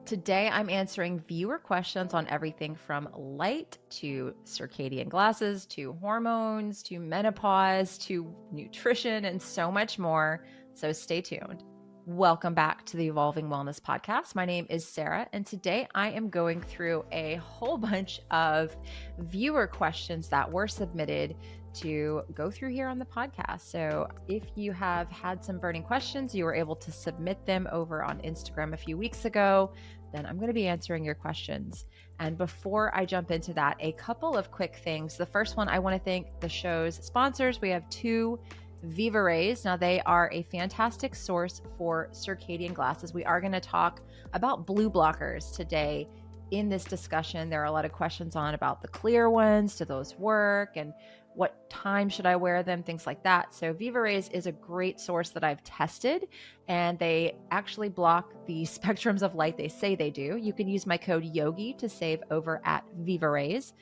Today, I'm answering viewer questions on everything from light to circadian glasses to hormones to menopause to nutrition and so much more. So stay tuned. Welcome back to the Evolving Wellness Podcast. My name is Sarah, and today I am going through a whole bunch of viewer questions that were submitted to go through here on the podcast. So if you have had some burning questions, you were able to submit them over on Instagram a few weeks ago, then I'm going to be answering your questions. And before I jump into that, a couple of quick things. The first one, I want to thank the show's sponsors. We have two Viva Rays. Now, they are a fantastic source for circadian glasses. We are going to talk about blue blockers today in this discussion. There are a lot of questions on about the clear ones. Do those work? And what time should I wear them? Things like that. So Viva Rays is a great source that I've tested, and they actually block the spectrums of light they say they do. You can use my code YOGI to save over at Viva Rays.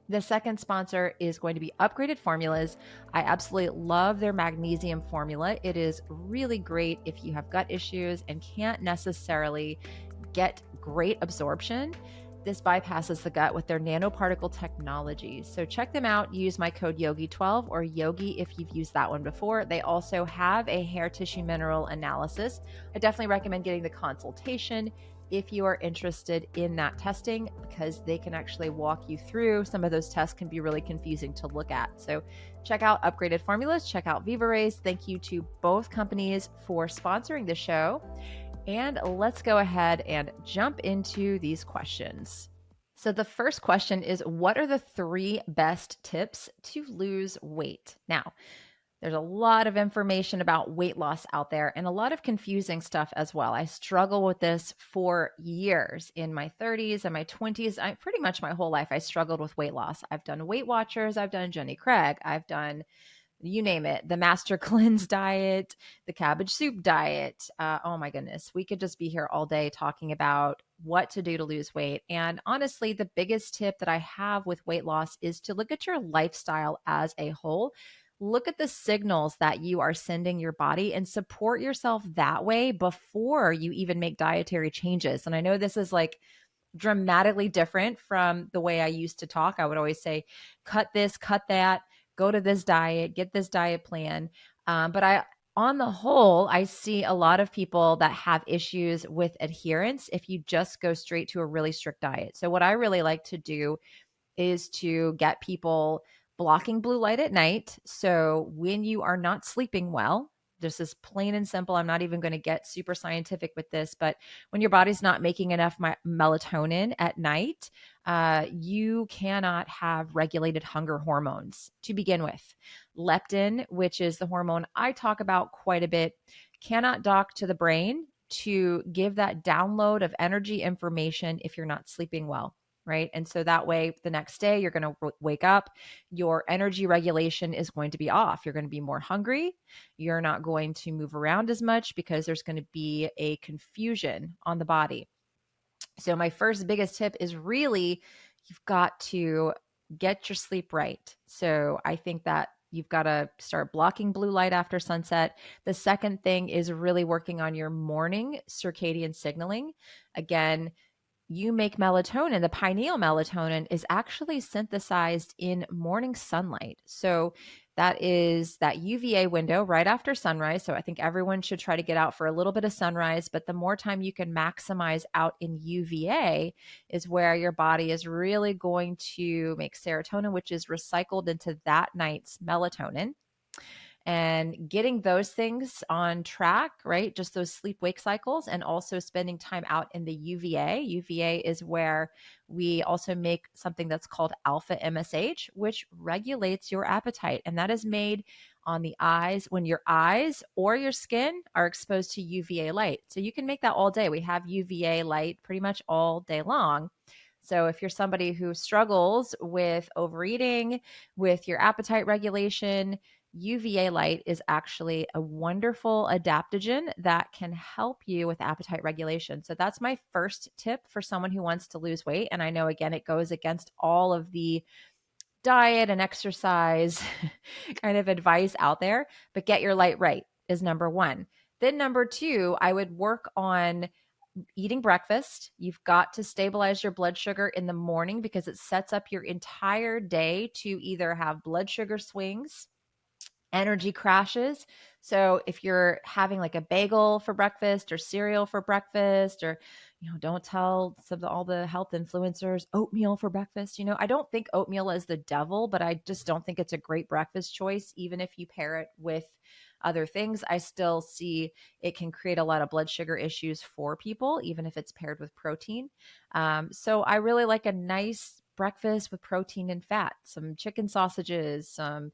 The second sponsor is going to be Upgraded Formulas. I absolutely love their magnesium formula. It is really great if you have gut issues and can't necessarily get great absorption. This bypasses the gut with their nanoparticle technology. So check them out. Use my code YOGI12 or YOGI if you've used that one before. They also have a hair tissue mineral analysis. I definitely recommend getting the consultation if you are interested in that testing, because they can actually walk you through. Some of those tests can be really confusing to look at. So check out Upgraded Formulas, check out Viva Rays. Thank you to both companies for sponsoring the show. And let's go ahead and jump into these questions. So the first question is, what are the 3 best tips to lose weight? Now, there's a lot of information about weight loss out there and a lot of confusing stuff as well. I struggle with this for years. In my 30s and my 20s, pretty much my whole life, I struggled with weight loss. I've done Weight Watchers, I've done Jenny Craig, I've done you name it, the Master Cleanse diet, the cabbage soup diet. Oh my goodness, we could just be here all day talking about what to do to lose weight. And honestly, the biggest tip that I have with weight loss is to look at your lifestyle as a whole. Look at the signals that you are sending your body and support yourself that way before you even make dietary changes. And I know this is like dramatically different from the way I used to talk. I would always say, cut this, cut that, go to this diet, get this diet plan. But on the whole, I see a lot of people that have issues with adherence if you just go straight to a really strict diet. So what I really like to do is to get people blocking blue light at night. So when you are not sleeping well, this is plain and simple. I'm not even going to get super scientific with this, but when your body's not making enough melatonin at night, you cannot have regulated hunger hormones to begin with. Leptin, which is the hormone I talk about quite a bit, cannot dock to the brain to give that download of energy information if you're not sleeping well. Right. And so that way, the next day, you're going to wake up, your energy regulation is going to be off. You're going to be more hungry. You're not going to move around as much because there's going to be a confusion on the body. So my first biggest tip is really, you've got to get your sleep right. So I think that you've got to start blocking blue light after sunset. The second thing is really working on your morning circadian signaling. Again, you make melatonin. The pineal melatonin is actually synthesized in morning sunlight. So that is that UVA window right after sunrise. So I think everyone should try to get out for a little bit of sunrise, but the more time you can maximize out in UVA is where your body is really going to make serotonin, which is recycled into that night's melatonin. And getting those things on track, right? Just those sleep-wake cycles, and also spending time out in the UVA. UVA is where we also make something that's called alpha MSH, which regulates your appetite. And that is made on the eyes when your eyes or your skin are exposed to UVA light. So you can make that all day. We have UVA light pretty much all day long. So if you're somebody who struggles with overeating, with your appetite regulation, UVA light is actually a wonderful adaptogen that can help you with appetite regulation. So that's my first tip for someone who wants to lose weight. And I know, again, it goes against all of the diet and exercise kind of advice out there, but get your light right is number one. Then number two, I would work on eating breakfast. You've got to stabilize your blood sugar in the morning because it sets up your entire day to either have blood sugar swings, energy crashes. So if you're having like a bagel for breakfast or cereal for breakfast, or, don't tell all the health influencers oatmeal for breakfast. I don't think oatmeal is the devil, but I just don't think it's a great breakfast choice. Even if you pair it with other things, I still see it can create a lot of blood sugar issues for people, even if it's paired with protein. So I really like a nice breakfast with protein and fat, some chicken sausages, some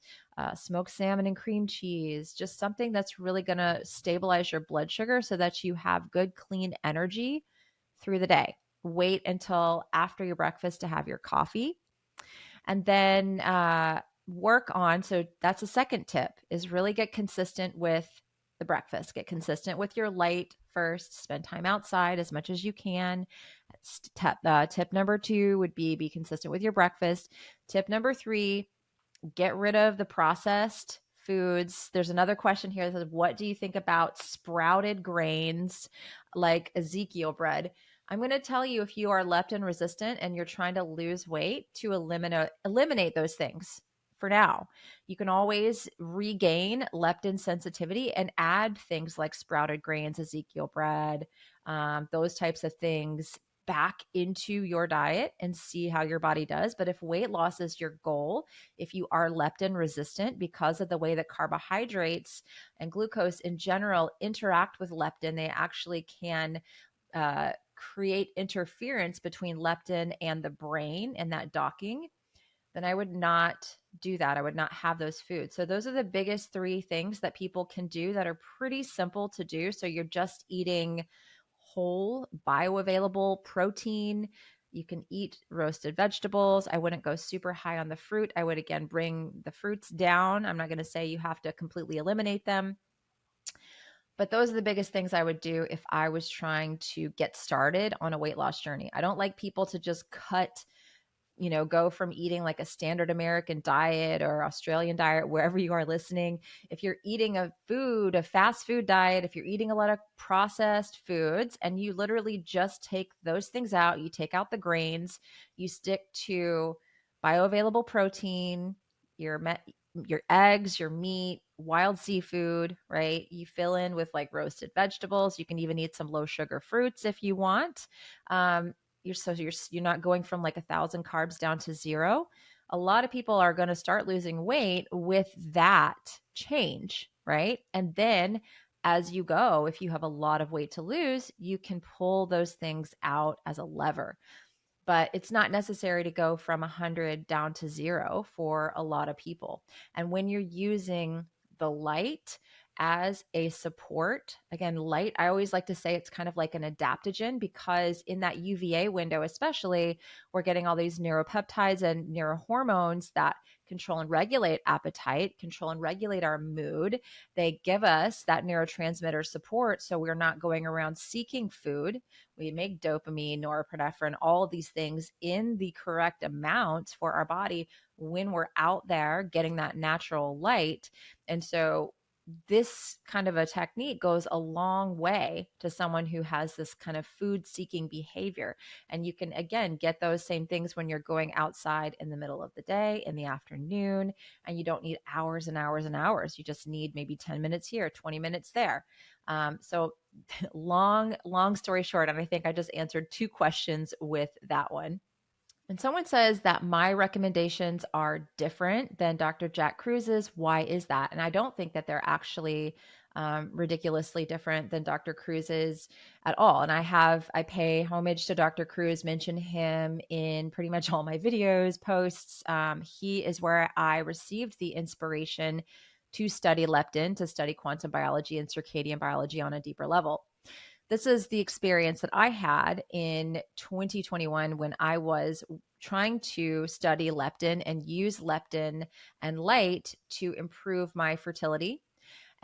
smoked salmon and cream cheese, just something that's really going to stabilize your blood sugar so that you have good, clean energy through the day. Wait until after your breakfast to have your coffee, and then work on. So that's a second tip, is really get consistent with the breakfast. Get consistent with your light first. Spend time outside as much as you can. Tip number 2 would be consistent with your breakfast. Tip number 3, get rid of the processed foods. There's another question here that says, what do you think about sprouted grains like Ezekiel bread? I'm going to tell you, if you are leptin resistant and you're trying to lose weight, to eliminate those things for now. You can always regain leptin sensitivity and add things like sprouted grains, Ezekiel bread, those types of things back into your diet and see how your body does. But if weight loss is your goal, if you are leptin resistant, because of the way that carbohydrates and glucose in general interact with leptin, they actually can create interference between leptin and the brain and that docking, then I would not do that. I would not have those foods. So those are the biggest 3 things that people can do that are pretty simple to do. So you're just eating whole, bioavailable protein. You can eat roasted vegetables. I wouldn't go super high on the fruit. I would, again, bring the fruits down. I'm not going to say you have to completely eliminate them. But those are the biggest things I would do if I was trying to get started on a weight loss journey. I don't like people to just go from eating like a standard American diet or Australian diet, wherever you are listening. If you're eating a fast food diet, if you're eating a lot of processed foods, and you literally just take those things out, you take out the grains, you stick to bioavailable protein, your eggs, your meat, wild seafood, right? You fill in with like roasted vegetables. You can even eat some low sugar fruits if you want. You're not going from like 1,000 carbs down to 0. A lot of people are going to start losing weight with that change, right? And then as you go, if you have a lot of weight to lose, you can pull those things out as a lever. But it's not necessary to go from 100 down to 0 for a lot of people. And when you're using the light as a support, again, light, I always like to say it's kind of like an adaptogen, because in that UVA window, especially, we're getting all these neuropeptides and neurohormones that control and regulate appetite, control and regulate our mood. They give us that neurotransmitter support, so we're not going around seeking food. We make dopamine, norepinephrine, all of these things in the correct amounts for our body when we're out there getting that natural light. And so this kind of a technique goes a long way to someone who has this kind of food seeking behavior. And you can, again, get those same things when you're going outside in the middle of the day, in the afternoon, and you don't need hours and hours and hours. You just need maybe 10 minutes here, 20 minutes there. So long story short, and I think I just answered 2 questions with that one. And someone says that my recommendations are different than Dr. Jack Kruse's. Why is that? And I don't think that they're actually ridiculously different than Dr. Kruse's at all. And I pay homage to Dr. Kruse, mention him in pretty much all my videos, posts. He is where I received the inspiration to study leptin, to study quantum biology and circadian biology on a deeper level. This is the experience that I had in 2021 when I was trying to study leptin and use leptin and light to improve my fertility.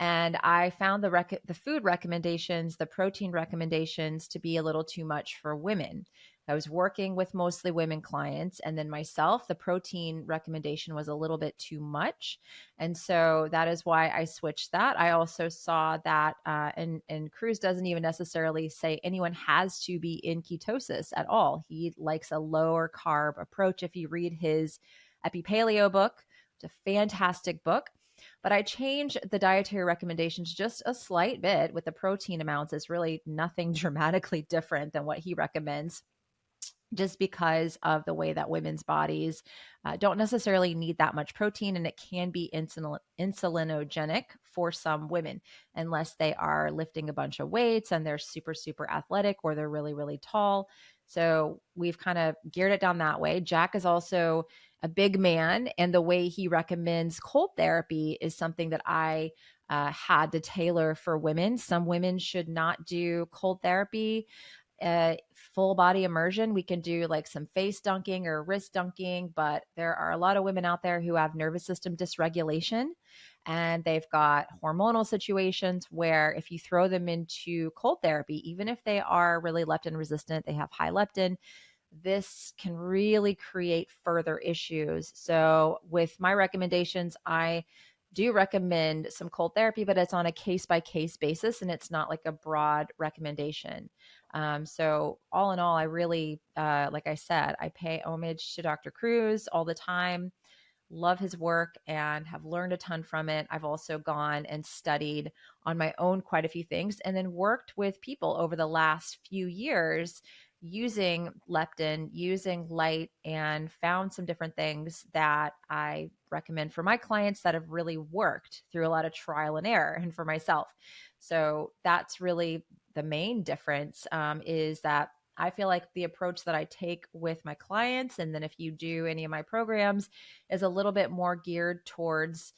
And I found the food recommendations, the protein recommendations, to be a little too much for women. I was working with mostly women clients, and then myself, the protein recommendation was a little bit too much. And so that is why I switched that. I also saw that, and Cruz doesn't even necessarily say anyone has to be in ketosis at all. He likes a lower carb approach. If you read his Epipaleo book, it's a fantastic book. But I changed the dietary recommendations just a slight bit with the protein amounts. It's really nothing dramatically different than what he recommends, just because of the way that women's bodies don't necessarily need that much protein, and it can be insulinogenic for some women unless they are lifting a bunch of weights and they're super, super athletic, or they're really, really tall. So we've kind of geared it down that way. Jack is also a big man, and the way he recommends cold therapy is something that I had to tailor for women. Some women should not do cold therapy, full body immersion. We can do like some face dunking or wrist dunking, but there are a lot of women out there who have nervous system dysregulation, and they've got hormonal situations where if you throw them into cold therapy, even if they are really leptin resistant, they have high leptin, this can really create further issues. So with my recommendations, I do recommend some cold therapy, but it's on a case by case basis, and it's not like a broad recommendation. So all in all, I really, like I said, I pay homage to Dr. Cruz all the time, love his work, and have learned a ton from it. I've also gone and studied on my own quite a few things, and then worked with people over the last few years using leptin, using light, and found some different things that I recommend for my clients that have really worked through a lot of trial and error, and for myself. So that's really the main difference, is that I feel like the approach that I take with my clients, and then if you do any of my programs, is a little bit more geared towards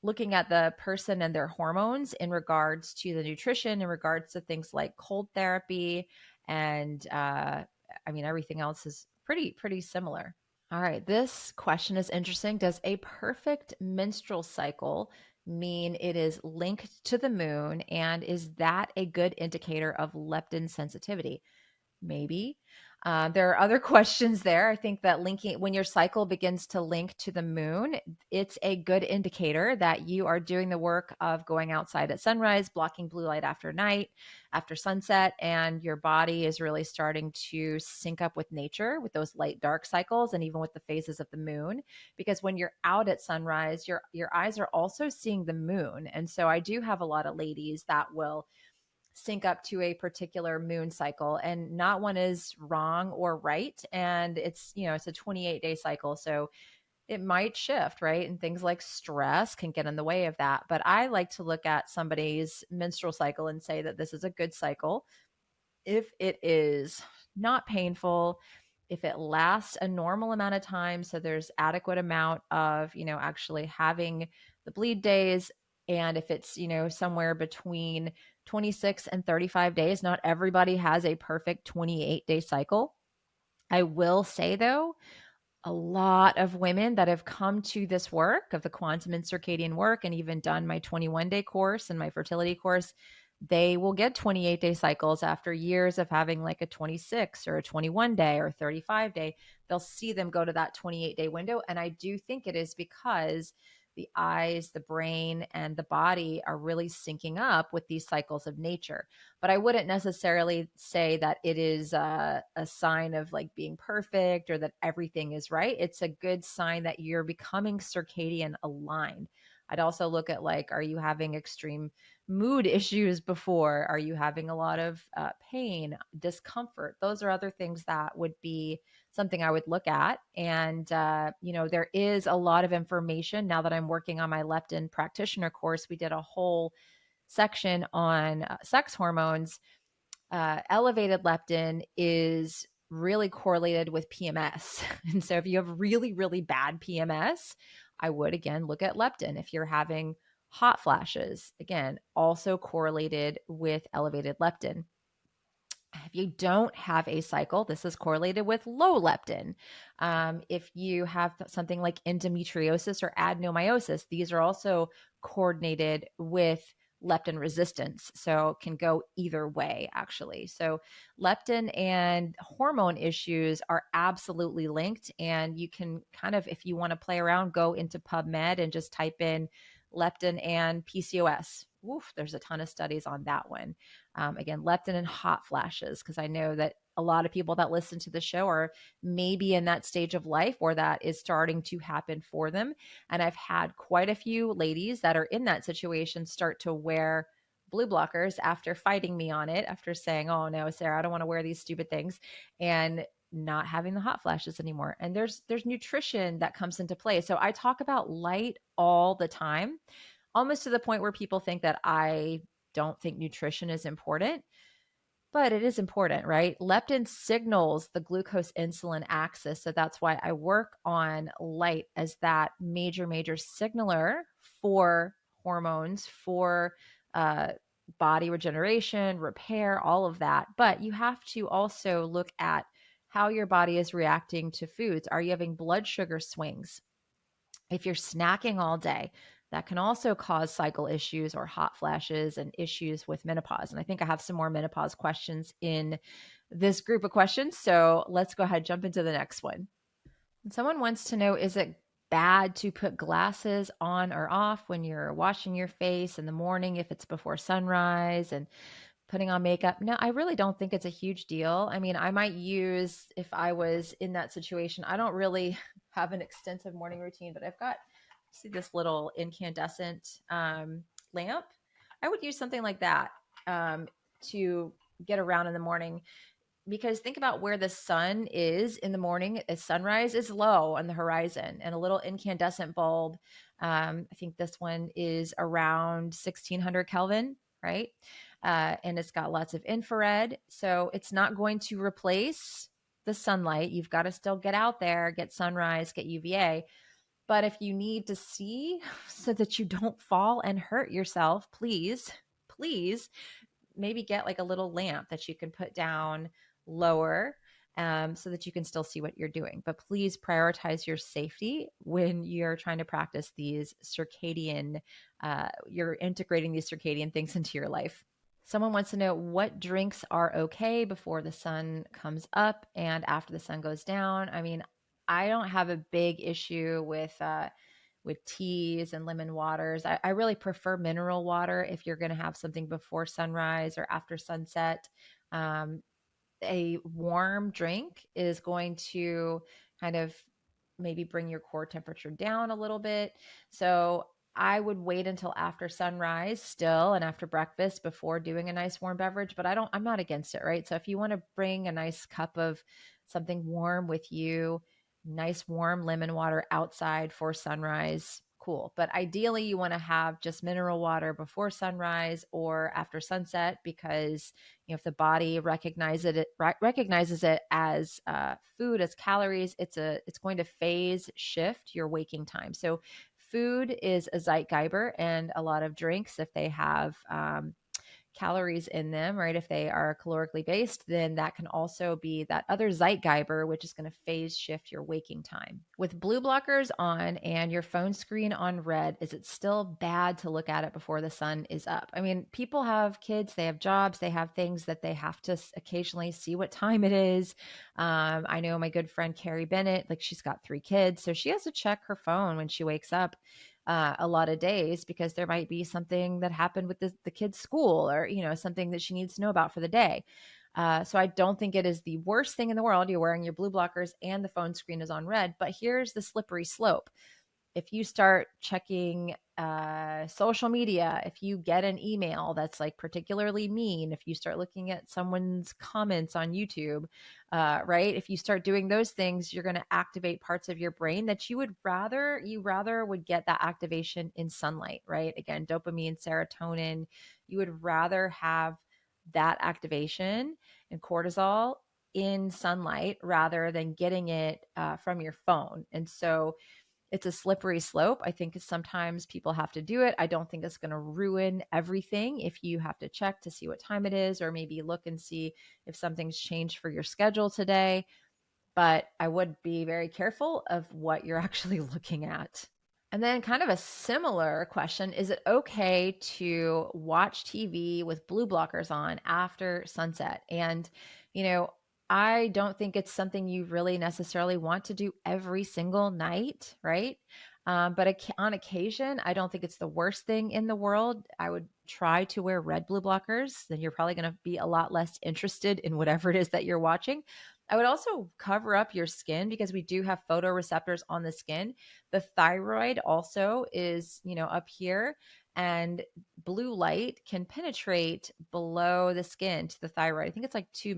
looking at the person and their hormones in regards to the nutrition, in regards to things like cold therapy. And I mean, everything else is pretty similar. All right. This question is interesting. Does a perfect menstrual cycle mean it is linked to the moon? And is that a good indicator of leptin sensitivity? Maybe. There are other questions there. I think that linking, when your cycle begins to link to the moon, it's a good indicator that you are doing the work of going outside at sunrise, blocking blue light after night, after sunset, and your body is really starting to sync up with nature, with those light dark cycles, and even with the phases of the moon. Because when you're out at sunrise, your eyes are also seeing the moon. And so I do have a lot of ladies that will sync up to a particular moon cycle, and not one is wrong or right. And it's a 28-day cycle. So it might shift, right? And things like stress can get in the way of that. But I like to look at somebody's menstrual cycle and say that this is a good cycle if it is not painful, if it lasts a normal amount of time, so there's adequate amount of, actually having the bleed days, and if it's, somewhere between 26 and 35 days. Not everybody has a perfect 28-day cycle. I will say though, a lot of women that have come to this work of the quantum and circadian work, and even done my 21-day course and my fertility course, they will get 28-day cycles after years of having like a 26 or a 21-day or 35-day. They'll see them go to that 28-day window. And I do think it is because the eyes, the brain, and the body are really syncing up with these cycles of nature. But I wouldn't necessarily say that it is a sign of like being perfect or that everything is right. It's a good sign that you're becoming circadian aligned. I'd also look at like, are you having extreme mood issues before? Are you having a lot of pain, discomfort? Those are other things that would be something I would look at. And, there is a lot of information now that I'm working on my leptin practitioner course. We did a whole section on sex hormones. Elevated leptin is really correlated with PMS. And so if you have really, really bad PMS, I would again look at leptin. If you're having hot flashes, again, also correlated with elevated leptin. If you don't have a cycle, this is correlated with low leptin. If you have something like endometriosis or adenomyosis, these are also coordinated with leptin resistance. So it can go either way, actually. So leptin and hormone issues are absolutely linked. And you can kind of, if you want to play around, go into PubMed and just type in leptin and PCOS. Oof, there's a ton of studies on that one. Again, leptin and hot flashes, because I know that a lot of people that listen to the show are maybe in that stage of life where that is starting to happen for them. And I've had quite a few ladies that are in that situation start to wear blue blockers after fighting me on it, after saying, oh no, Sarah, I don't want to wear these stupid things, and not having the hot flashes anymore. And there's nutrition that comes into play. So I talk about light all the time, almost to the point where people think that I don't think nutrition is important, but it is important, right? Leptin signals the glucose insulin axis. So that's why I work on light as that major signaler for hormones, for body regeneration, repair, all of that. But you have to also look at how your body is reacting to foods. Are you having blood sugar swings? If you're snacking all day, that can also cause cycle issues or hot flashes and issues with menopause. And I think I have some more menopause questions in this group of questions. So let's go ahead, jump into the next one. Someone wants to know, is it bad to put glasses on or off when you're washing your face in the morning if it's before sunrise and putting on makeup? No, I really don't think it's a huge deal. I mean, I might use, if I was in that situation, I don't really have an extensive morning routine, but I've got, see this little incandescent lamp. I would use something like that to get around in the morning, because think about where the sun is in the morning. A sunrise is low on the horizon, and a little incandescent bulb, I think this one is around 1600 Kelvin, right? And it's got lots of infrared. So it's not going to replace the sunlight. You've got to still get out there, get sunrise, get UVA. But if you need to see so that you don't fall and hurt yourself, please, please maybe get like a little lamp that you can put down lower, so that you can still see what you're doing. But please prioritize your safety when you're trying to practice these circadian, you're integrating these circadian things into your life. Someone wants to know what drinks are okay before the sun comes up and after the sun goes down. I mean, I don't have a big issue with teas and lemon waters. I really prefer mineral water if you're going to have something before sunrise or after sunset. A warm drink is going to kind of maybe bring your core temperature down a little bit. So I would wait until after sunrise still and after breakfast before doing a nice warm beverage, but I'm not against it, right? So if you want to bring a nice cup of something warm with you, nice warm lemon water outside for sunrise, cool. But ideally you want to have just mineral water before sunrise or after sunset, because if the body recognizes it as food, as calories, it's going to phase shift your waking time. So food is a Zeitgeber, and a lot of drinks, if they have calories in them, right? If they are calorically based, then that can also be that other Zeitgeber, which is going to phase shift your waking time. With blue blockers on and your phone screen on red, is it still bad to look at it before the sun is up? I mean, people have kids, they have jobs, they have things that they have to occasionally see what time it is. I know my good friend Carrie Bennett, like she's got 3 kids, so she has to check her phone when she wakes up a lot of days, because there might be something that happened with the kid's school, or something that she needs to know about for the day. So I don't think it is the worst thing in the world. You're wearing your blue blockers and the phone screen is on red, but here's the slippery slope. If you start checking social media, if you get an email that's like particularly mean, if you start looking at someone's comments on YouTube, right? If you start doing those things, you're going to activate parts of your brain that you rather would get that activation in sunlight, right? Again, dopamine, serotonin, you would rather have that activation and cortisol in sunlight rather than getting it from your phone. And so it's a slippery slope. I think sometimes people have to do it. I don't think it's going to ruin everything if you have to check to see what time it is, or maybe look and see if something's changed for your schedule today. But I would be very careful of what you're actually looking at. And then kind of a similar question, is it okay to watch TV with blue blockers on after sunset? And, you know, I don't think it's something you really necessarily want to do every single night, right? But on occasion, I don't think it's the worst thing in the world. I would try to wear red blue blockers. Then you're probably going to be a lot less interested in whatever it is that you're watching. I would also cover up your skin because we do have photoreceptors on the skin. The thyroid also is, up here, and blue light can penetrate below the skin to the thyroid. I think it's like 2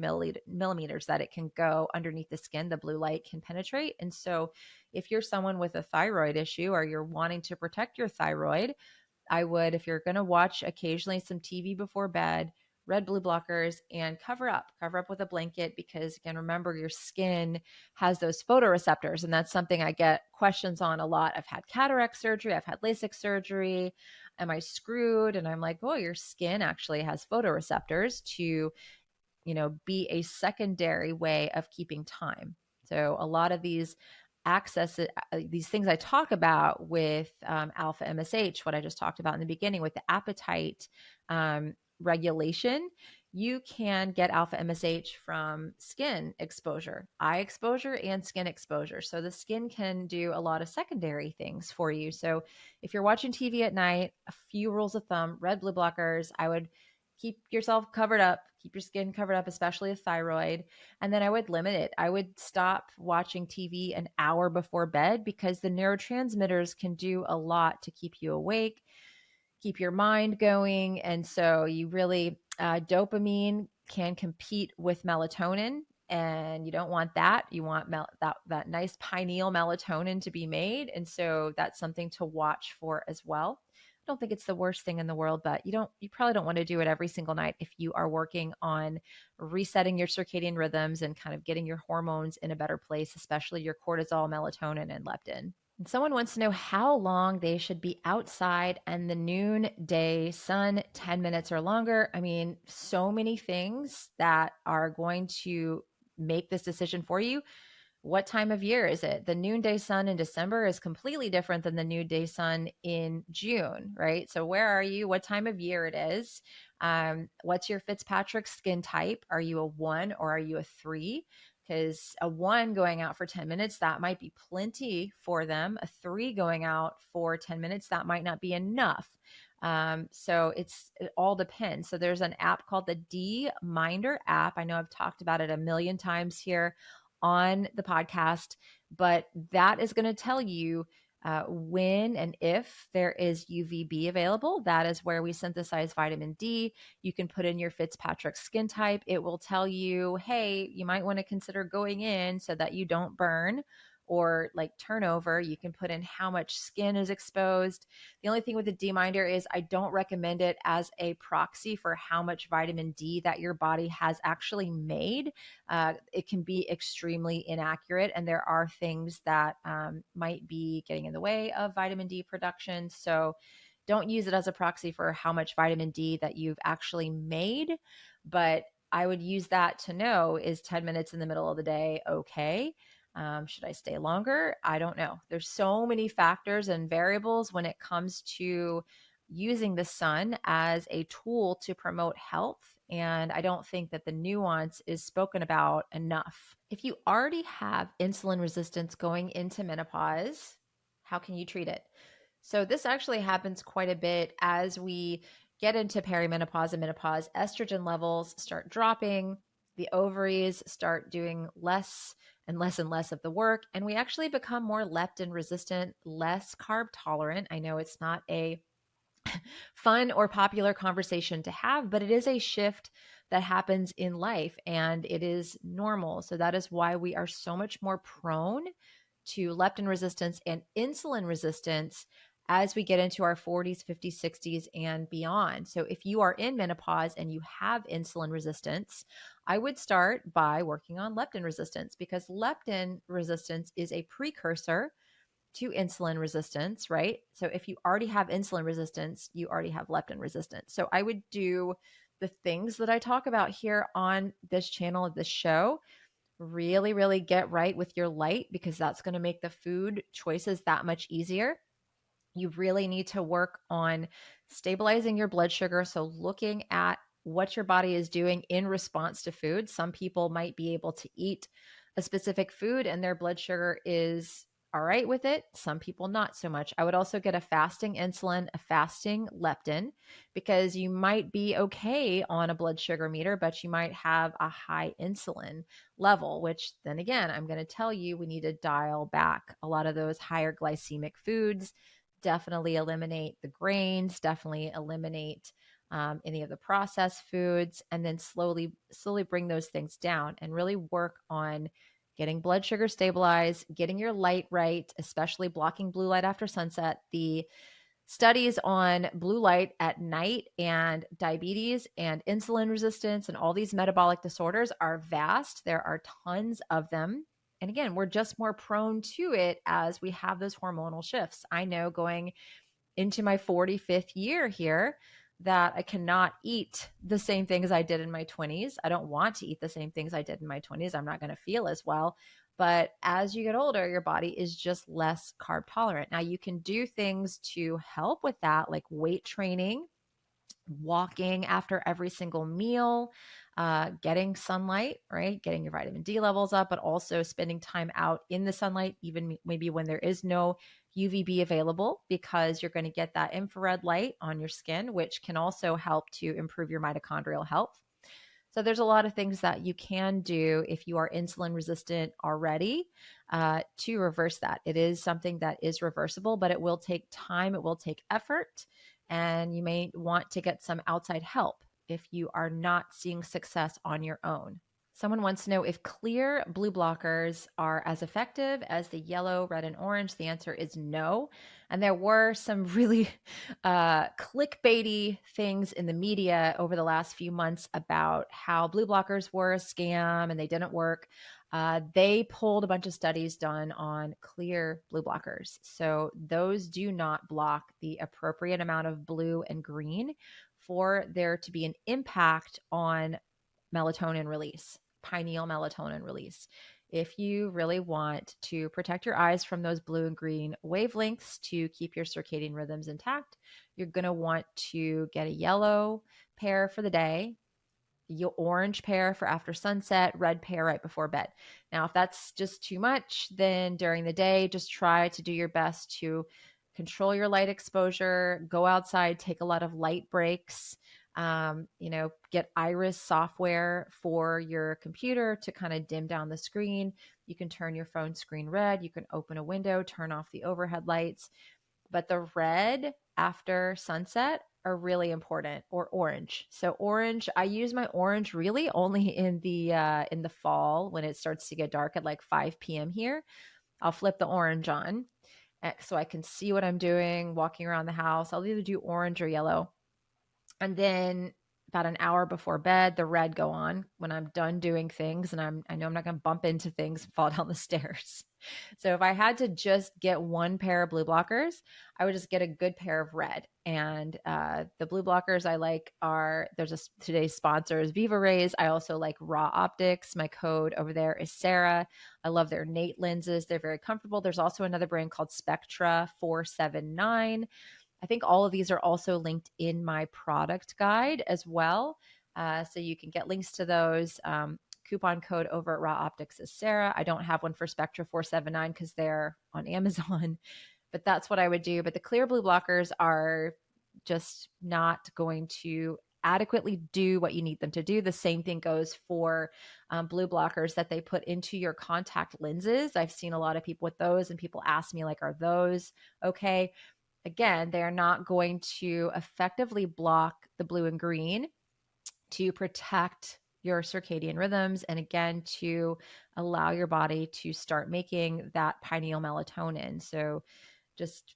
millimeters that it can go underneath the skin. The blue light can penetrate. And so if you're someone with a thyroid issue or you're wanting to protect your thyroid, I would, if you're going to watch occasionally some TV before bed, red blue blockers, and cover up with a blanket, because again, remember, your skin has those photoreceptors. And that's something I get questions on a lot. I've had cataract surgery, I've had LASIK surgery. Am I screwed? And I'm like, oh, your skin actually has photoreceptors to, be a secondary way of keeping time. So a lot of these things I talk about with alpha MSH, what I just talked about in the beginning with the appetite regulation, you can get alpha MSH from skin exposure, eye exposure, and skin exposure. So the skin can do a lot of secondary things for you. So if you're watching TV at night, a few rules of thumb: red blue blockers. I would keep yourself covered up, keep your skin covered up, especially the thyroid. And then I would limit it. I would stop watching TV an hour before bed, because the neurotransmitters can do a lot to keep you awake, keep your mind going. And so you really, dopamine can compete with melatonin, and you don't want that. You want that nice pineal melatonin to be made. And so that's something to watch for as well. I don't think it's the worst thing in the world, but you probably don't want to do it every single night if you are working on resetting your circadian rhythms and kind of getting your hormones in a better place, especially your cortisol, melatonin, and leptin. And someone wants to know how long they should be outside and the noonday sun, 10 minutes or longer. I mean, so many things that are going to make this decision for you. What time of year is it? The noonday sun in December is completely different than the noonday sun in June, right? So where are you? What time of year it is? What's your Fitzpatrick skin type? Are you a 1 or are you a 3? Because a 1 going out for 10 minutes, that might be plenty for them. A 3 going out for 10 minutes, that might not be enough. So it all depends. So there's an app called the D-Minder app. I know I've talked about it a million times here on the podcast, but that is going to tell you when and if there is UVB available. That is where we synthesize vitamin D. You can put in your Fitzpatrick skin type. It will tell you, hey, you might want to consider going in so that you don't burn or like turnover. You can put in how much skin is exposed. The only thing with the D-Minder is I don't recommend it as a proxy for how much vitamin D that your body has actually made. It can be extremely inaccurate, and there are things that might be getting in the way of vitamin D production. So don't use it as a proxy for how much vitamin D that you've actually made. But I would use that to know, is 10 minutes in the middle of the day okay? Should I stay longer? I don't know. There's so many factors and variables when it comes to using the sun as a tool to promote health. And I don't think that the nuance is spoken about enough. If you already have insulin resistance going into menopause, how can you treat it? So this actually happens quite a bit as we get into perimenopause and menopause. Estrogen levels start dropping. The ovaries start doing less and less and less of the work. And we actually become more leptin resistant, less carb tolerant. I know it's not a fun or popular conversation to have, but it is a shift that happens in life and it is normal. So that is why we are so much more prone to leptin resistance and insulin resistance as we get into our 40s, 50s, 60s, and beyond. So if you are in menopause and you have insulin resistance, I would start by working on leptin resistance, because leptin resistance is a precursor to insulin resistance, right? So if you already have insulin resistance, you already have leptin resistance. So I would do the things that I talk about here on this channel, this show. Really, really get right with your light, because that's going to make the food choices that much easier. You really need to work on stabilizing your blood sugar. So, looking at what your body is doing in response to food. Some people might be able to eat a specific food and their blood sugar is all right with it. Some people not so much. I would also get a fasting insulin, a fasting leptin, because you might be okay on a blood sugar meter, but you might have a high insulin level, which then again, I'm going to tell you we need to dial back a lot of those higher glycemic foods. Definitely eliminate the grains, definitely eliminate any of the processed foods, and then slowly bring those things down and really work on getting blood sugar stabilized, getting your light right, especially blocking blue light after sunset. The studies on blue light at night and diabetes and insulin resistance and all these metabolic disorders are vast. There are tons of them. And again, we're just more prone to it as we have those hormonal shifts. I know going into my 45th year here that I cannot eat the same things I did in my 20s. I don't want to eat the same things I did in my 20s. I'm not going to feel as well. But as you get older, your body is just less carb tolerant. Now, you can do things to help with that, like weight training, walking after every single meal, getting sunlight, right? Getting your vitamin D levels up, but also spending time out in the sunlight, even maybe when there is no UVB available, because you're going to get that infrared light on your skin, which can also help to improve your mitochondrial health. So there's a lot of things that you can do if you are insulin resistant already to reverse that. It is something that is reversible, but it will take time. It will take effort. And you may want to get some outside help if you are not seeing success on your own. Someone wants to know if clear blue blockers are as effective as the yellow, red, and orange. The answer is no. And there were some really clickbaity things in the media over the last few months about how blue blockers were a scam and they didn't work. They pulled a bunch of studies done on clear blue blockers. So those do not block the appropriate amount of blue and green for there to be an impact on melatonin release, pineal melatonin release. If you really want to protect your eyes from those blue and green wavelengths to keep your circadian rhythms intact, you're going to want to get a yellow pair for the day, your orange pair for after sunset, red pair right before bed. Now, if that's just too much, then during the day, just try to do your best to control your light exposure, go outside, take a lot of light breaks. Get Iris software for your computer to kind of dim down the screen. You can turn your phone screen red. You can open a window, turn off the overhead lights. But the red after sunset are really important, or orange. So orange, I use my orange really only in the fall when it starts to get dark at like 5 p.m. here. I'll flip the orange on so I can see what I'm doing walking around the house. I'll either do orange or yellow. And then about an hour before bed, the red go on when I'm done doing things and I know I'm not going to bump into things and fall down the stairs. So if I had to just get one pair of blue blockers, I would just get a good pair of red. And the blue blockers I like today's sponsor is Viva Rays. I also like Raw Optics. My code over there is Sarah. I love their Nate lenses. They're very comfortable. There's also another brand called Spectra 479. I think all of these are also linked in my product guide as well. So you can get links to those. Coupon code over at Raw Optics is Sarah. I don't have one for Spectra 479 because they're on Amazon, but that's what I would do. But the clear blue blockers are just not going to adequately do what you need them to do. The same thing goes for blue blockers that they put into your contact lenses. I've seen a lot of people with those and people ask me like, are those okay? Again, they're not going to effectively block the blue and green to protect your circadian rhythms and again to allow your body to start making that pineal melatonin. So just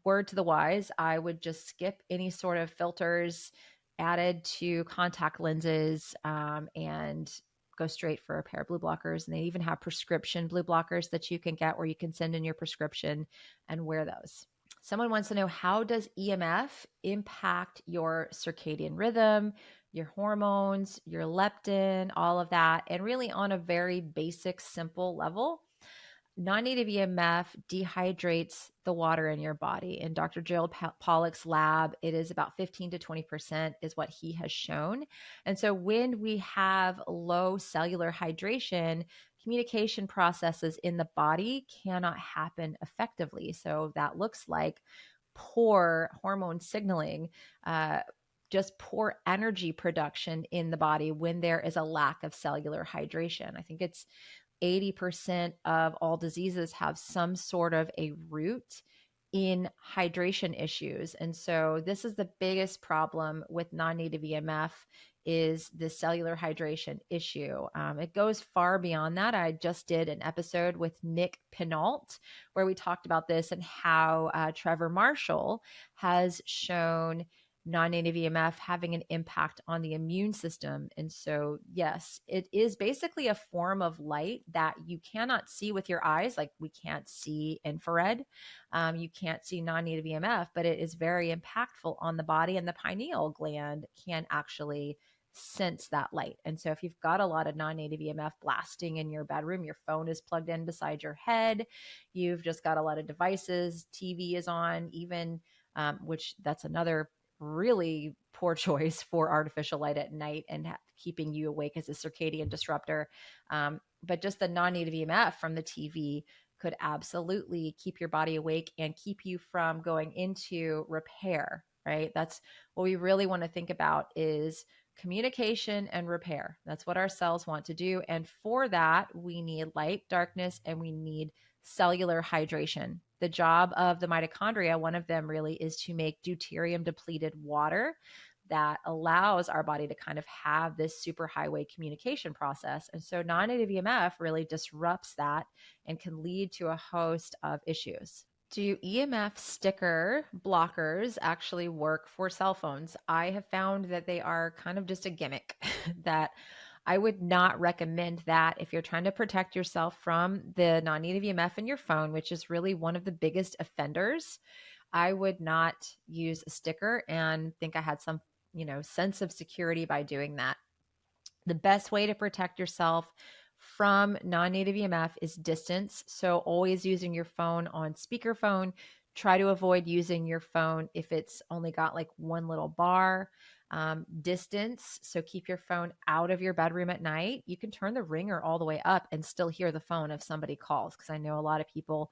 word to the wise, I would just skip any sort of filters added to contact lenses and go straight for a pair of blue blockers. And they even have prescription blue blockers that you can get where you can send in your prescription and wear those. Someone wants to know, how does EMF impact your circadian rhythm, your hormones, your leptin, all of that, and really on a very basic, simple level? Non-native EMF dehydrates the water in your body. In Dr. Gerald Pollack's lab, it is about 15 to 20% is what he has shown. And so when we have low cellular hydration, communication processes in the body cannot happen effectively. So that looks like poor hormone signaling, uh, just poor energy production in the body when there is a lack of cellular hydration. I think it's 80% of all diseases have some sort of a root in hydration issues. And so this is the biggest problem with non-native EMF is the cellular hydration issue. It goes far beyond that. I just did an episode with Nick Pinault where we talked about this and how Trevor Marshall has shown non-native EMF having an impact on the immune system. And so, yes, it is basically a form of light that you cannot see with your eyes. Like we can't see infrared. You can't see non-native EMF, but it is very impactful on the body, and the pineal gland can actually sense that light. And so if you've got a lot of non-native EMF blasting in your bedroom, your phone is plugged in beside your head, you've just got a lot of devices, TV is on, even which that's another really poor choice for artificial light at night and keeping you awake as a circadian disruptor. But just the non-native EMF from the TV could absolutely keep your body awake and keep you from going into repair, right? That's what we really want to think about is communication and repair. That's what our cells want to do. And for that, we need light, darkness, and we need cellular hydration. The job of the mitochondria, one of them really is to make deuterium depleted water that allows our body to kind of have this superhighway communication process. And so non-native EMF really disrupts that and can lead to a host of issues. Do EMF sticker blockers actually work for cell phones? I have found that they are kind of just a gimmick that I would not recommend that if you're trying to protect yourself from the non-native EMF in your phone, which is really one of the biggest offenders. I would not use a sticker and think I had some, sense of security by doing that. The best way to protect yourself from non-native EMF is distance. So always using your phone on speakerphone. Try to avoid using your phone if it's only got like one little bar. Distance. So keep your phone out of your bedroom at night. You can turn the ringer all the way up and still hear the phone if somebody calls. Because I know a lot of people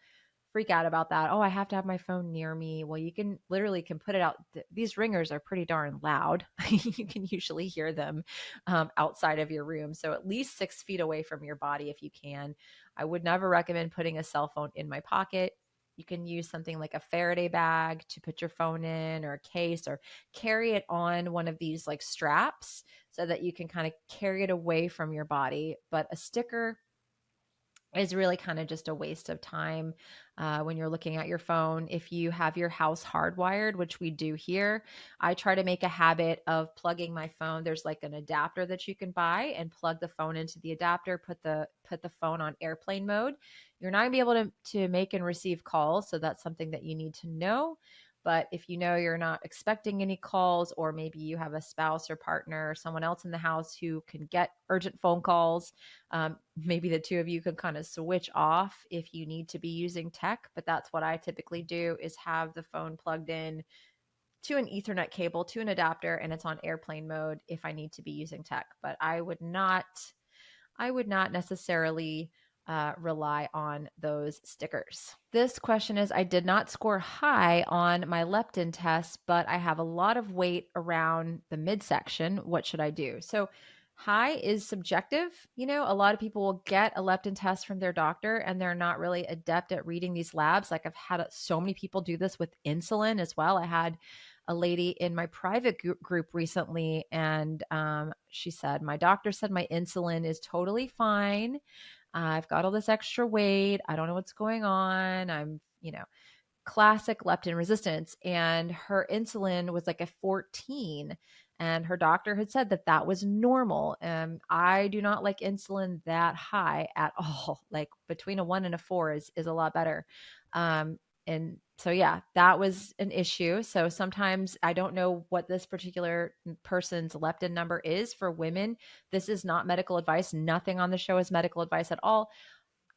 freak out about that. Oh, I have to have my phone near me. Well, you can literally can put it out. These ringers are pretty darn loud. You can usually hear them outside of your room. So at least 6 feet away from your body if you can. I would never recommend putting a cell phone in my pocket. You can use something like a Faraday bag to put your phone in, or a case, or carry it on one of these like straps so that you can kind of carry it away from your body. But a sticker is really kind of just a waste of time when you're looking at your phone. If you have your house hardwired, which we do here, I try to make a habit of plugging my phone. There's like an adapter that you can buy and plug the phone into the adapter, put the phone on airplane mode. You're not gonna be able to make and receive calls, so that's something that you need to know. But if you know you're not expecting any calls, or maybe you have a spouse or partner or someone else in the house who can get urgent phone calls, maybe the two of you can kind of switch off if you need to be using tech. But that's what I typically do, is have the phone plugged in to an Ethernet cable, to an adapter, and it's on airplane mode if I need to be using tech. But I would not necessarily rely on those stickers. This question is, I did not score high on my leptin test, but I have a lot of weight around the midsection. What should I do? So high is subjective. A lot of people will get a leptin test from their doctor and they're not really adept at reading these labs. Like I've had so many people do this with insulin as well. I had a lady in my private group recently, and she said, my doctor said my insulin is totally fine. I've got all this extra weight. I don't know what's going on. I'm, classic leptin resistance. And her insulin was like a 14. And her doctor had said that that was normal. I do not like insulin that high at all. Like between a 1 and a 4 is a lot better. And so, yeah, that was an issue. So sometimes I don't know what this particular person's leptin number is for women. This is not medical advice. Nothing on the show is medical advice at all.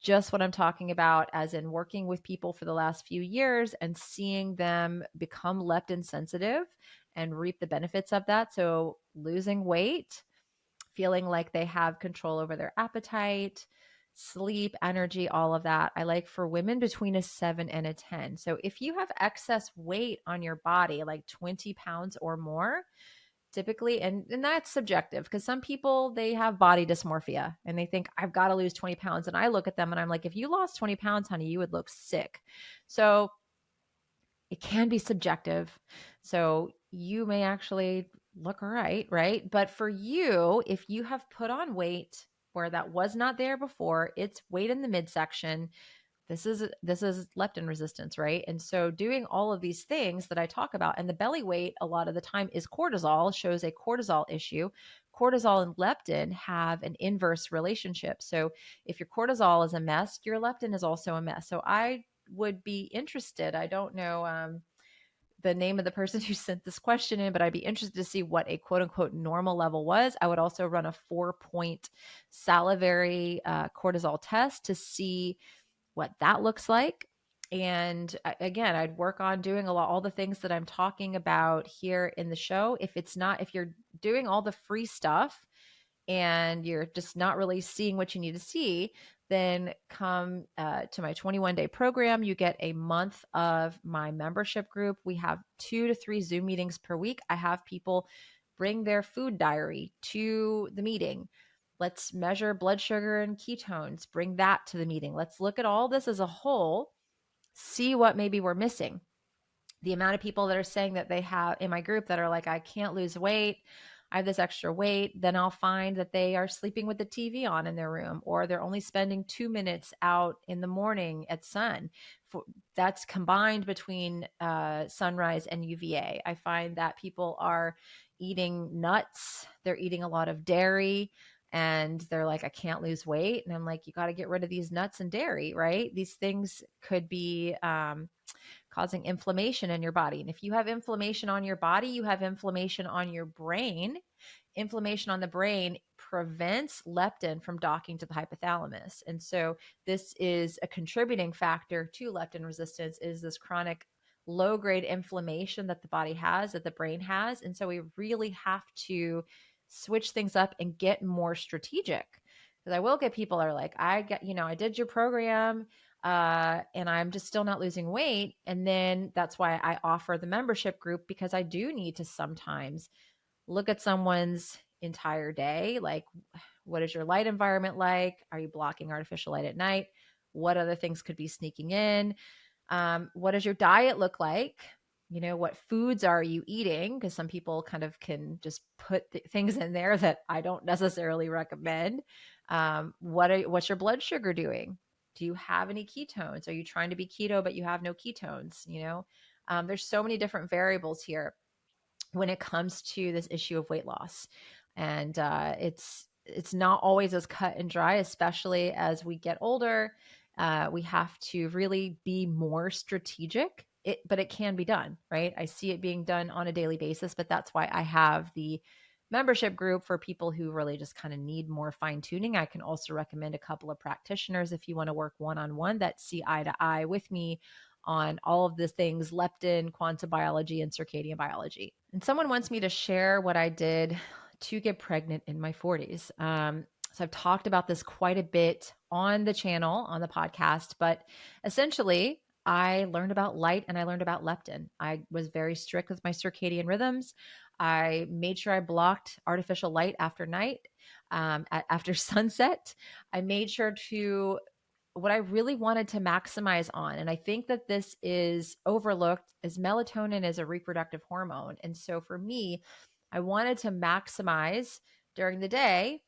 just what I'm talking about, as in working with people for the last few years and seeing them become leptin sensitive and reap the benefits of that. So losing weight, feeling like they have control over their appetite, sleep, energy, all of that. I like for women between a 7 and a 10. So if you have excess weight on your body, like 20 pounds or more, typically, and that's subjective, because some people, they have body dysmorphia and they think I've got to lose 20 pounds. And I look at them and I'm like, if you lost 20 pounds, honey, you would look sick. So it can be subjective. So you may actually look all right, right? But for you, if you have put on weight where that was not there before, it's weight in the midsection. This is leptin resistance, right? And so doing all of these things that I talk about, and the belly weight a lot of the time is cortisol, shows a cortisol issue. Cortisol and leptin have an inverse relationship. So if your cortisol is a mess, your leptin is also a mess. So I would be interested. I don't know the name of the person who sent this question in, but I'd be interested to see what a quote unquote normal level was. I would also run a 4-point salivary cortisol test to see what that looks like. And again, I'd work on doing all the things that I'm talking about here in the show. If you're doing all the free stuff and you're just not really seeing what you need to see, then come to my 21-day program. You get a month of my membership group. We have 2 to 3 Zoom meetings per week. I have people bring their food diary to the meeting. Let's measure blood sugar and ketones. Bring that to the meeting. Let's look at all this as a whole, see what maybe we're missing. The amount of people that are saying that they have in my group that are like, I can't lose weight, I have this extra weight, then I'll find that they are sleeping with the TV on in their room, or they're only spending 2 minutes out in the morning at sun. That's combined between sunrise and UVA. I find that people are eating nuts, they're eating a lot of dairy, and they're like, I can't lose weight. And I'm like, you got to get rid of these nuts and dairy, right? These things could be causing inflammation in your body. And if you have inflammation on your body, you have inflammation on your brain. Inflammation on the brain prevents leptin from docking to the hypothalamus. And so this is a contributing factor to leptin resistance, is this chronic low-grade inflammation that the body has, that the brain has. And so we really have to switch things up and get more strategic. Because I will get people that are like, I did your program, and I'm just still not losing weight. And then that's why I offer the membership group, because I do need to sometimes look at someone's entire day. Like, what is your light environment like? Are you blocking artificial light at night? What other things could be sneaking in? What does your diet look like? What foods are you eating? Because some people kind of can just put things in there that I don't necessarily recommend. What's your blood sugar doing? Do you have any ketones? Are you trying to be keto, but you have no ketones? There's so many different variables here when it comes to this issue of weight loss. And it's not always as cut and dry, especially as we get older. We have to really be more strategic, but it can be done, right? I see it being done on a daily basis, but that's why I have the membership group for people who really just kind of need more fine tuning. I can also recommend a couple of practitioners if you want to work one-on-one that see eye to eye with me on all of the things, leptin, quantum biology, and circadian biology. And someone wants me to share what I did to get pregnant in my 40s. So I've talked about this quite a bit on the channel, on the podcast, but essentially I learned about light and I learned about leptin. I was very strict with my circadian rhythms. I made sure I blocked artificial light after night, after sunset. I made sure to what I really wanted to maximize on, and I think that this is overlooked, is melatonin is a reproductive hormone. And so for me, I wanted to maximize during the day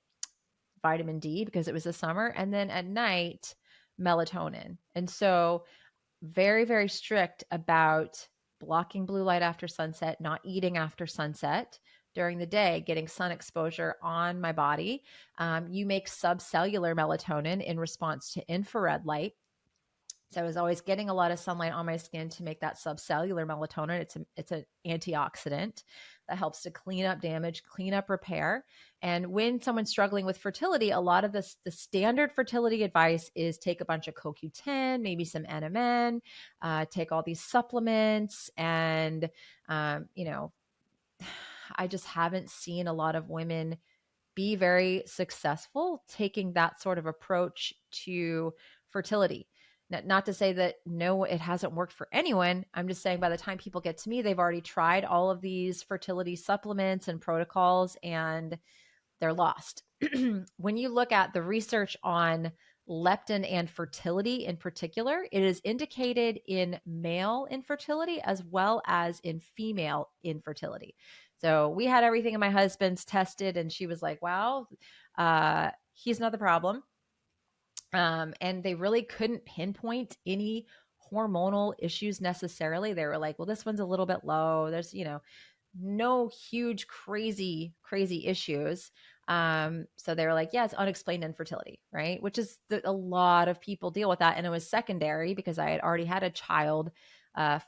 vitamin D because it was the summer, and then at night, melatonin. And so very, very strict about blocking blue light after sunset, not eating after sunset during the day, getting sun exposure on my body. You make subcellular melatonin in response to infrared light. So I was always getting a lot of sunlight on my skin to make that subcellular melatonin. It's an antioxidant that helps to clean up damage, clean up repair. And when someone's struggling with fertility, a lot of the standard fertility advice is take a bunch of CoQ10, maybe some NMN, take all these supplements, and you know, I just haven't seen a lot of women be very successful taking that sort of approach to fertility. Not to say that no, it hasn't worked for anyone. I'm just saying by the time people get to me, they've already tried all of these fertility supplements and protocols and they're lost. When you look at the research on leptin and fertility in particular, it is indicated in male infertility as well as in female infertility. So we had everything in my husband's tested, and she was like, wow, he's not the problem. And they really couldn't pinpoint any hormonal issues necessarily. They were like, well, this one's a little bit low. There's, no huge, crazy issues. So they were like, yeah, it's unexplained infertility, right? Which is a lot of people deal with that. And it was secondary because I had already had a child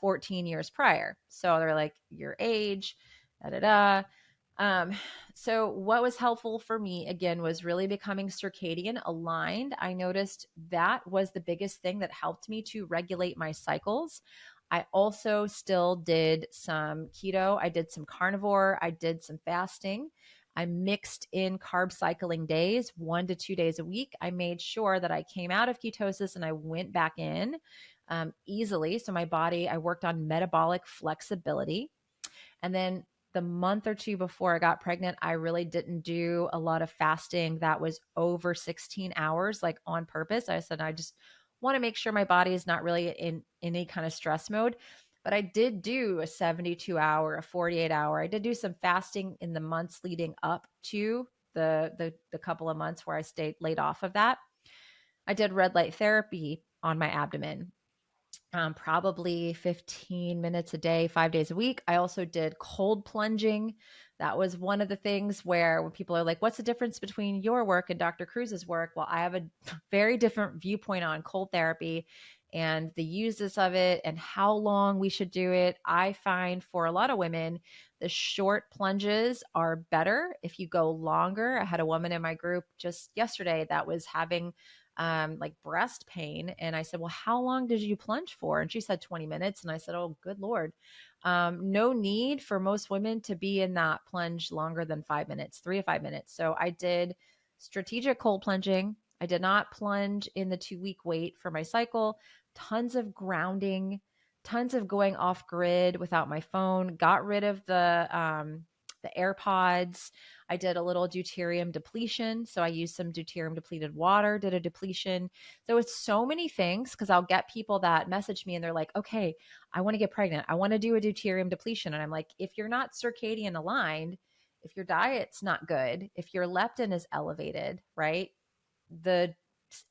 14 years prior. So they're like, your age, da da da. So what was helpful for me again was really becoming circadian aligned. I noticed that was the biggest thing that helped me to regulate my cycles. I also still did some keto. I did some carnivore. I did some fasting. I mixed in carb cycling days, 1 to 2 days a week. I made sure that I came out of ketosis and I went back in easily. So my body, I worked on metabolic flexibility. And then the month or two before I got pregnant, I really didn't do a lot of fasting that was over 16 hours, like on purpose. I said, I just want to make sure my body is not really in any kind of stress mode. But I did do a 72-hour, a 48-hour. I did do some fasting in the months leading up to the couple of months where I stayed laid off of that. I did red light therapy on my abdomen, probably 15 minutes a day, 5 days a week. I also did cold plunging. That was one of the things where when people are like, what's the difference between your work and Dr. Cruz's work? Well, I have a very different viewpoint on cold therapy and the uses of it and how long we should do it. I find for a lot of women, the short plunges are better if you go longer. I had a woman in my group just yesterday that was having like breast pain. And I said, well, how long did you plunge for? And she said 20 minutes. And I said, oh, good Lord. No need for most women to be in that plunge longer than 5 minutes, 3 to 5 minutes. So I did strategic cold plunging. I did not plunge in the 2-week wait for my cycle, tons of grounding, tons of going off grid without my phone, got rid of the AirPods. I did a little deuterium depletion. So I used some deuterium depleted water, did a depletion. So it's so many things because I'll get people that message me and they're like, okay, I want to get pregnant. I want to do a deuterium depletion. And I'm like, if you're not circadian aligned, if your diet's not good, if your leptin is elevated, right? The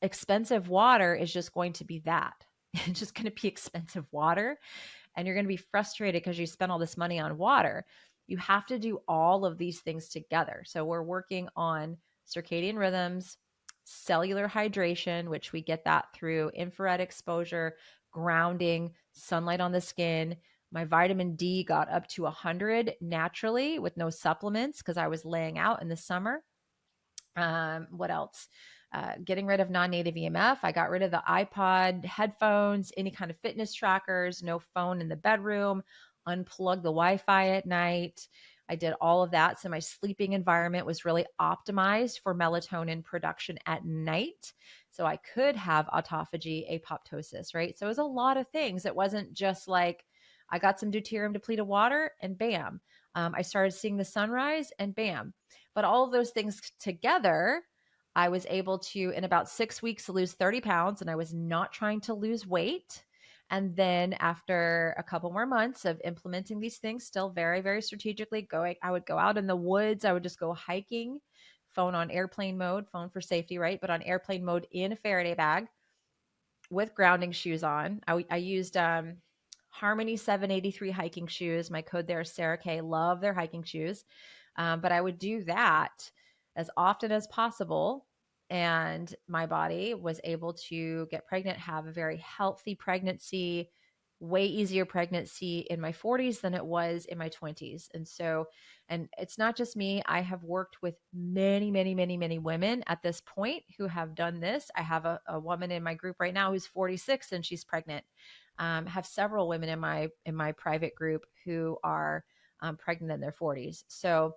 expensive water is just going to be that. It's just going to be expensive water. And you're going to be frustrated because you spent all this money on water. You have to do all of these things together. So we're working on circadian rhythms, cellular hydration, which we get that through infrared exposure, grounding, sunlight on the skin. My vitamin D got up to 100 naturally with no supplements because I was laying out in the summer. What else? Getting rid of non-native EMF. I got rid of the iPod, headphones, any kind of fitness trackers, no phone in the bedroom, unplug the Wi-Fi at night. I did all of that. So my sleeping environment was really optimized for melatonin production at night. So I could have autophagy, apoptosis, right? So it was a lot of things. It wasn't just like I got some deuterium depleted water and bam. I started seeing the sunrise and bam. But all of those things together, I was able to, in about 6 weeks, lose 30 pounds, and I was not trying to lose weight. And then after a couple more months of implementing these things, still very, very strategically going, I would go out in the woods. I would just go hiking, phone on airplane mode, phone for safety, right? But on airplane mode in a Faraday bag with grounding shoes on. I used Harmony 783 hiking shoes. My code there is Sarah K. Love their hiking shoes. But I would do that as often as possible and my body was able to get pregnant, have a very healthy pregnancy, way easier pregnancy in my 40s than it was in my 20s. And it's not just me. I have worked with many, many, many, many women at this point who have done this. I have a woman in my group right now who's 46 and she's pregnant. Have several women in my private group who are pregnant in their 40s. So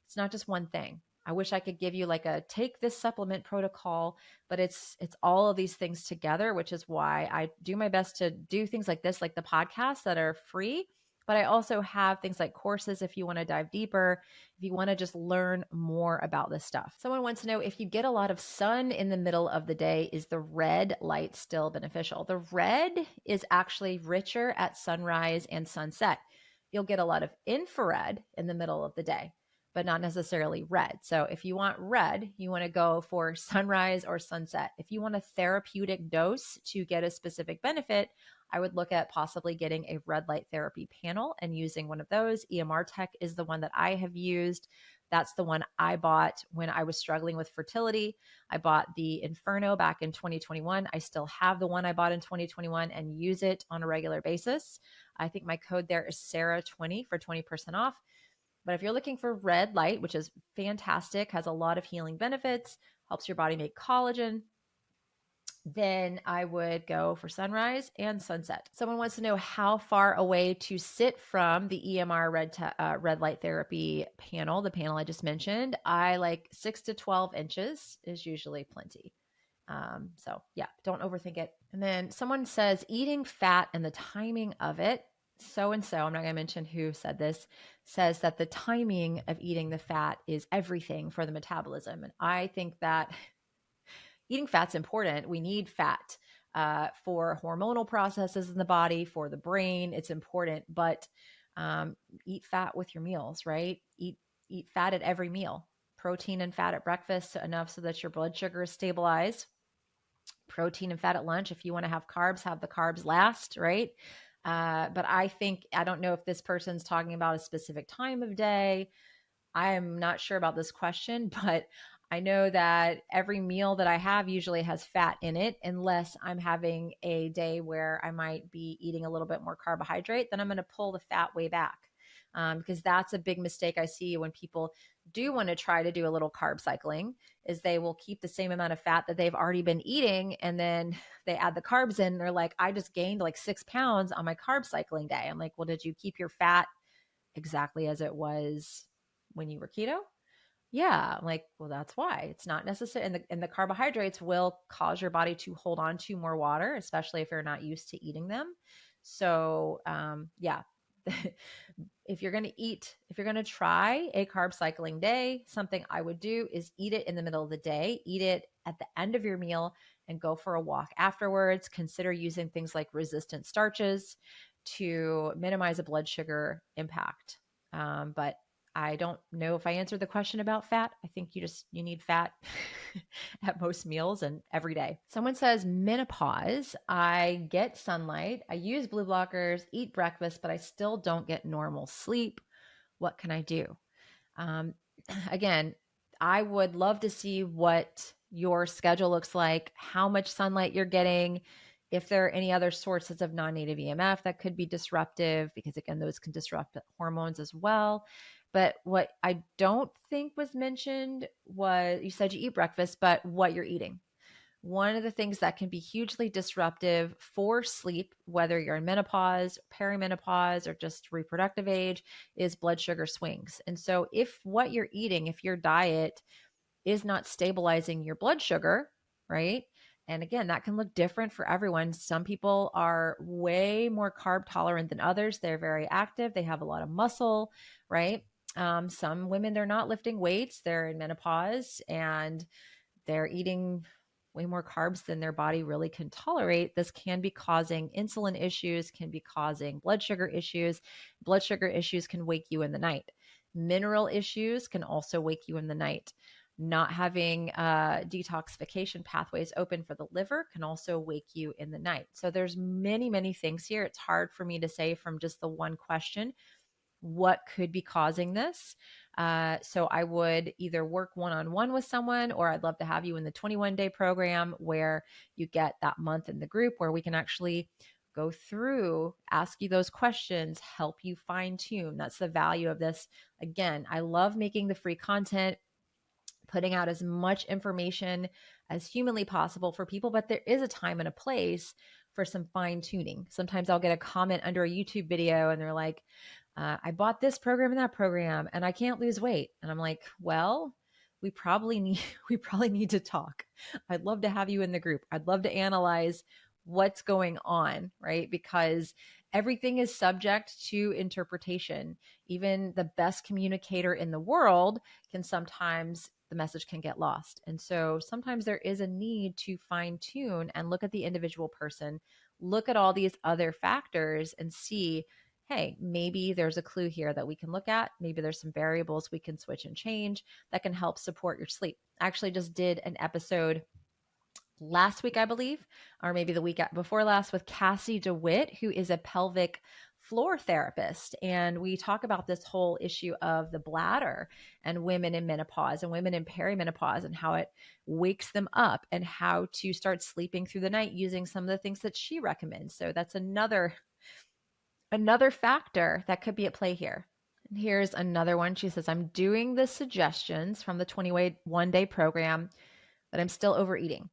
it's not just one thing. I wish I could give you like a take this supplement protocol, but it's all of these things together, which is why I do my best to do things like this, like the podcasts that are free. But I also have things like courses if you want to dive deeper, if you want to just learn more about this stuff. Someone wants to know, if you get a lot of sun in the middle of the day, is the red light still beneficial? The red is actually richer at sunrise and sunset. You'll get a lot of infrared in the middle of the day, but not necessarily red. So if you want red, you want to go for sunrise or sunset. If you want a therapeutic dose to get a specific benefit, I would look at possibly getting a red light therapy panel and using one of those. EMR Tech is the one that I have used. That's the one I bought when I was struggling with fertility. I bought the Inferno back in 2021. I still have the one I bought in 2021 and use it on a regular basis. I think my code there is Sarah20 for 20% off. But if you're looking for red light, which is fantastic, has a lot of healing benefits, helps your body make collagen, then I would go for sunrise and sunset. Someone wants to know how far away to sit from the EMR red light therapy panel, the panel I just mentioned. I like 6 to 12 inches is usually plenty. So yeah, don't overthink it. And then someone says eating fat and the timing of it. So-and-so, I'm not going to mention who said this, says that the timing of eating the fat is everything for the metabolism. And I think that eating fat's important. We need fat for hormonal processes in the body, for the brain. It's important, but eat fat with your meals, right? Eat fat at every meal. Protein and fat at breakfast, enough so that your blood sugar is stabilized. Protein and fat at lunch. If you want to have the carbs last, right? But I don't know if this person's talking about a specific time of day. I am not sure about this question, but I know that every meal that I have usually has fat in it, unless I'm having a day where I might be eating a little bit more carbohydrate, then I'm going to pull the fat way back. Because that's a big mistake I see when people do want to try to do a little carb cycling, is they will keep the same amount of fat that they've already been eating. And then they add the carbs in. And they're like, I just gained like 6 pounds on my carb cycling day. I'm like, well, did you keep your fat exactly as it was when you were keto? Yeah. I'm like, well, that's why. It's not necessary. And the carbohydrates will cause your body to hold on to more water, especially if you're not used to eating them. So yeah. If you're going to try a carb cycling day, something I would do is eat it in the middle of the day, eat it at the end of your meal, and go for a walk afterwards. Consider using things like resistant starches to minimize a blood sugar impact. But I don't know if I answered the question about fat. I think you need fat at most meals and every day. Someone says menopause. I get sunlight. I use blue blockers, eat breakfast, but I still don't get normal sleep. What can I do? Again, I would love to see what your schedule looks like, how much sunlight you're getting, if there are any other sources of non-native EMF that could be disruptive, because again, those can disrupt hormones as well. But what I don't think was mentioned was, you said you eat breakfast, but what you're eating. One of the things that can be hugely disruptive for sleep, whether you're in menopause, perimenopause, or just reproductive age, is blood sugar swings. And so if what you're eating, if your diet is not stabilizing your blood sugar, right? And again, that can look different for everyone. Some people are way more carb tolerant than others. They're very active. They have a lot of muscle, right? Some women, they're not lifting weights. They're in menopause and they're eating way more carbs than their body really can tolerate. This can be causing insulin issues, can be causing blood sugar issues. Blood sugar issues can wake you in the night. Mineral issues can also wake you in the night. Not having detoxification pathways open for the liver can also wake you in the night. So there's many, many things here. It's hard for me to say from just the one question what could be causing this. So I would either work one-on-one with someone, or I'd love to have you in the 21-day program where you get that month in the group where we can actually go through, ask you those questions, help you fine tune. That's the value of this. Again, I love making the free content, putting out as much information as humanly possible for people, but there is a time and a place for some fine tuning. Sometimes I'll get a comment under a YouTube video and they're like, I bought this program and that program and I can't lose weight. And I'm like, well, we probably need we probably need to talk. I'd love to have you in the group. I'd love to analyze what's going on, right? Because everything is subject to interpretation. Even the best communicator in the world can sometimes the message can get lost. And so sometimes there is a need to fine tune and look at the individual person, look at all these other factors and see, hey, maybe there's a clue here that we can look at. Maybe there's some variables we can switch and change that can help support your sleep. I actually just did an episode last week, I believe, or maybe the week before last, with Cassie DeWitt, who is a pelvic floor therapist. And we talk about this whole issue of the bladder and women in menopause and women in perimenopause and how it wakes them up and how to start sleeping through the night using some of the things that she recommends. So that's another factor that could be at play here. And here's another one. She says, I'm doing the suggestions from the 21-day program, but I'm still overeating.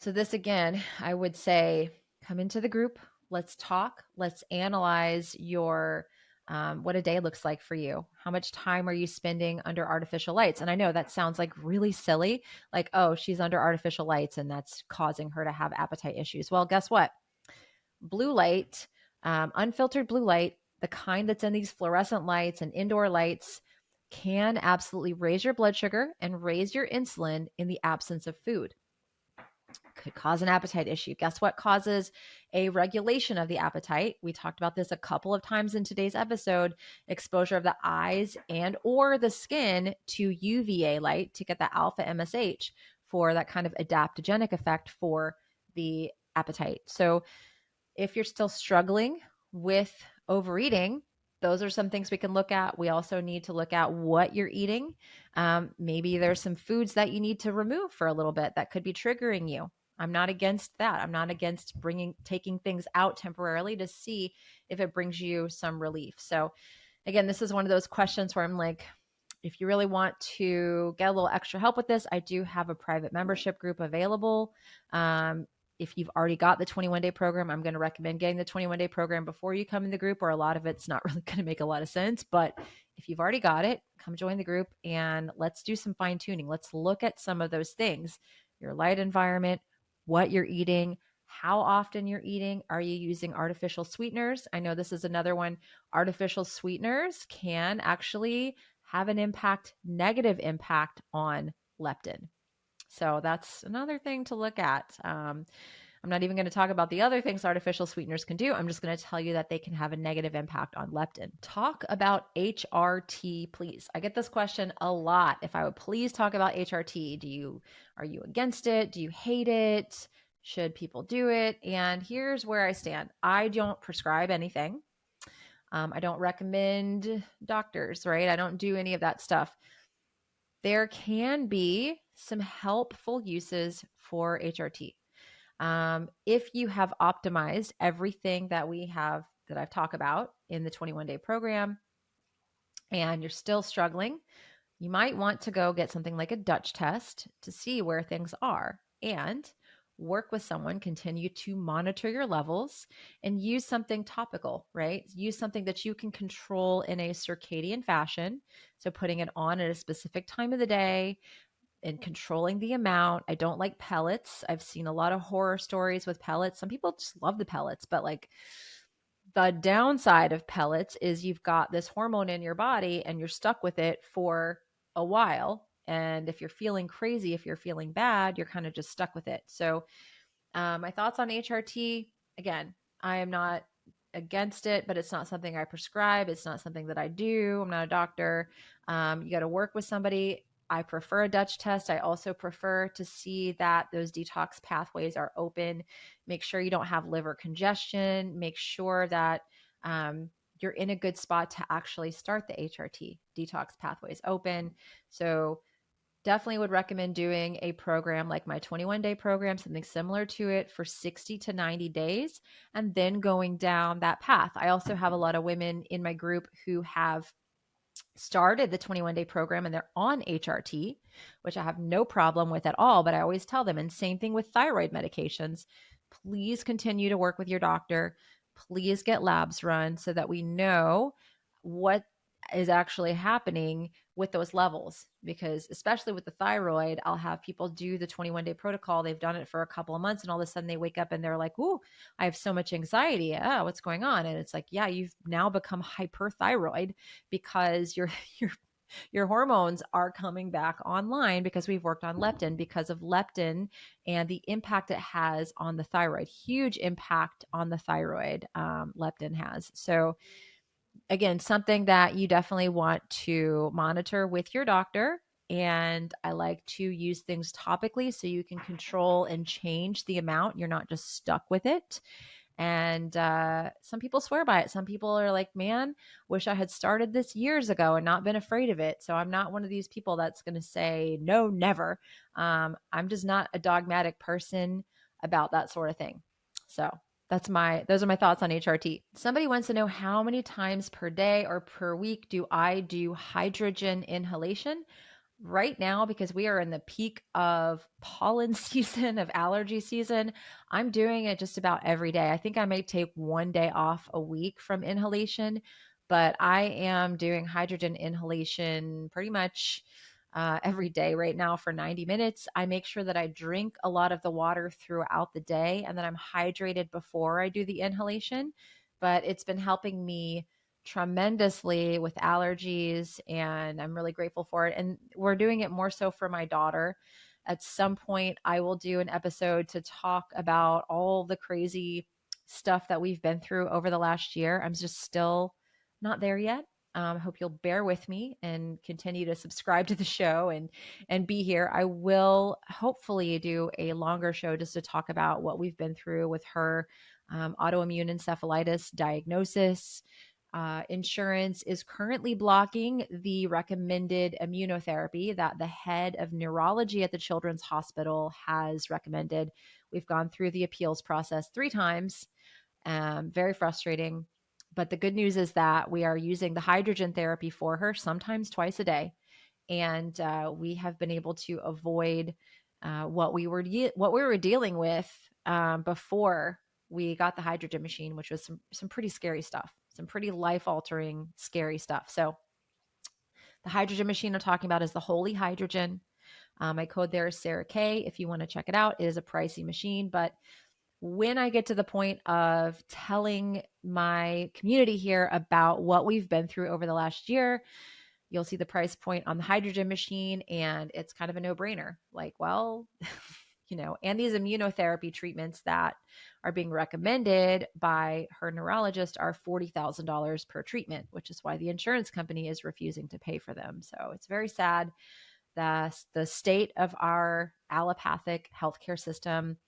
So this, again, I would say, come into the group. Let's talk. Let's analyze your what a day looks like for you. How much time are you spending under artificial lights? And I know that sounds like really silly, like, oh, she's under artificial lights and that's causing her to have appetite issues. Well, guess what? Blue light, unfiltered blue light, the kind that's in these fluorescent lights and indoor lights, can absolutely raise your blood sugar and raise your insulin in the absence of food. Could cause an appetite issue. Guess what causes a regulation of the appetite? We talked about this a couple of times in today's episode. Exposure of the eyes and or the skin to UVA light to get the alpha MSH for that kind of adaptogenic effect for the appetite. So if you're still struggling with overeating, those are some things we can look at. We also need to look at what you're eating. Maybe there's some foods that you need to remove for a little bit that could be triggering you. I'm not against that. I'm not against taking things out temporarily to see if it brings you some relief. So again, this is one of those questions where I'm like, if you really want to get a little extra help with this, I do have a private membership group available. If you've already got the 21-day program, I'm going to recommend getting the 21-day program before you come in the group, or a lot of it's not really going to make a lot of sense. But if you've already got it, come join the group and let's do some fine tuning. Let's look at some of those things, your light environment, what you're eating, how often you're eating. Are you using artificial sweeteners? I know this is another one. Artificial sweeteners can actually have an negative impact on leptin. So that's another thing to look at. I'm not even going to talk about the other things artificial sweeteners can do. I'm just going to tell you that they can have a negative impact on leptin. Talk about HRT, please. I get this question a lot. If I would please talk about HRT, are you against it? Do you hate it? Should people do it? And here's where I stand. I don't prescribe anything. I don't recommend doctors, right? I don't do any of that stuff. There can be some helpful uses for HRT. If you have optimized everything that I've talked about in the 21-day program, and you're still struggling, you might want to go get something like a Dutch test to see where things are and work with someone, continue to monitor your levels and use something topical, right? Use something that you can control in a circadian fashion. So putting it on at a specific time of the day and controlling the amount. I don't like pellets. I've seen a lot of horror stories with pellets. Some people just love the pellets, but like the downside of pellets is you've got this hormone in your body and you're stuck with it for a while. And if you're feeling crazy, if you're feeling bad, you're kind of just stuck with it. So my thoughts on HRT, again, I am not against it, but it's not something I prescribe. It's not something that I do. I'm not a doctor. You got to work with somebody. I prefer a Dutch test. I also prefer to see that those detox pathways are open. Make sure you don't have liver congestion. Make sure that you're in a good spot to actually start the HRT. Detox pathways open. So definitely would recommend doing a program like my 21-day program, something similar to it for 60 to 90 days, and then going down that path. I also have a lot of women in my group who have started the 21-day program and they're on HRT, which I have no problem with at all. But I always tell them, and same thing with thyroid medications, please continue to work with your doctor. Please get labs run so that we know what is actually happening with those levels. Because especially with the thyroid, I'll have people do the 21-day protocol. They've done it for a couple of months and all of a sudden they wake up and they're like, "Ooh, I have so much anxiety. Oh, what's going on?" And it's like, yeah, you've now become hyperthyroid because your hormones are coming back online because we've worked on leptin, because of leptin and the impact it has on the thyroid. Huge impact on the thyroid, leptin has. So again, something that you definitely want to monitor with your doctor. And I like to use things topically so you can control and change the amount. You're not just stuck with it. And some people swear by it. Some people are like, man, wish I had started this years ago and not been afraid of it. So I'm not one of these people that's going to say, no, never. I'm just not a dogmatic person about that sort of thing. So those are my thoughts on HRT. Somebody wants to know, how many times per day or per week do I do hydrogen inhalation? Right now, because we are in the peak of pollen season, of allergy season, I'm doing it just about every day. I think I may take one day off a week from inhalation, but I am doing hydrogen inhalation pretty much every day right now for 90 minutes. I make sure that I drink a lot of the water throughout the day and that I'm hydrated before I do the inhalation. But it's been helping me tremendously with allergies, and I'm really grateful for it. And we're doing it more so for my daughter. At some point, I will do an episode to talk about all the crazy stuff that we've been through over the last year. I'm just still not there yet. Hope you'll bear with me and continue to subscribe to the show and be here. I will hopefully do a longer show just to talk about what we've been through with her autoimmune encephalitis diagnosis. Insurance is currently blocking the recommended immunotherapy that the head of neurology at the Children's Hospital has recommended. We've gone through the appeals process 3 times. Very frustrating. But the good news is that we are using the hydrogen therapy for her, sometimes twice a day. And we have been able to avoid what we were dealing with before we got the hydrogen machine, which was some pretty scary stuff, some pretty life-altering, scary stuff. So the hydrogen machine I'm talking about is the Holy Hydrogen. My code there is Sarah K. If you want to check it out, it is a pricey machine, but when I get to the point of telling my community here about what we've been through over the last year, you'll see the price point on the hydrogen machine, and it's kind of a no-brainer. Like, well, and these immunotherapy treatments that are being recommended by her neurologist are $40,000 per treatment, which is why the insurance company is refusing to pay for them. So it's very sad that the state of our allopathic healthcare system,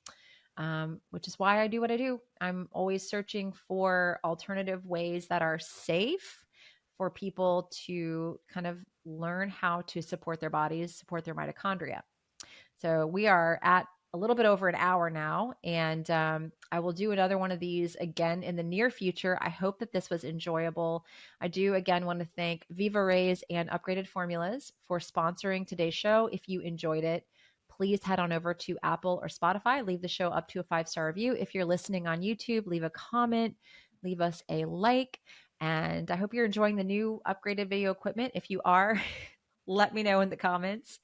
which is why I do what I do. I'm always searching for alternative ways that are safe for people to kind of learn how to support their bodies, support their mitochondria. So we are at a little bit over an hour now, and I will do another one of these again in the near future. I hope that this was enjoyable. I do again want to thank Viva Rays and Upgraded Formulas for sponsoring today's show. If you enjoyed it, please head on over to Apple or Spotify. Leave the show up to a 5-star review. If you're listening on YouTube, leave a comment, leave us a like. And I hope you're enjoying the new upgraded video equipment. If you are, let me know in the comments.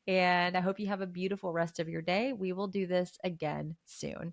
And I hope you have a beautiful rest of your day. We will do this again soon.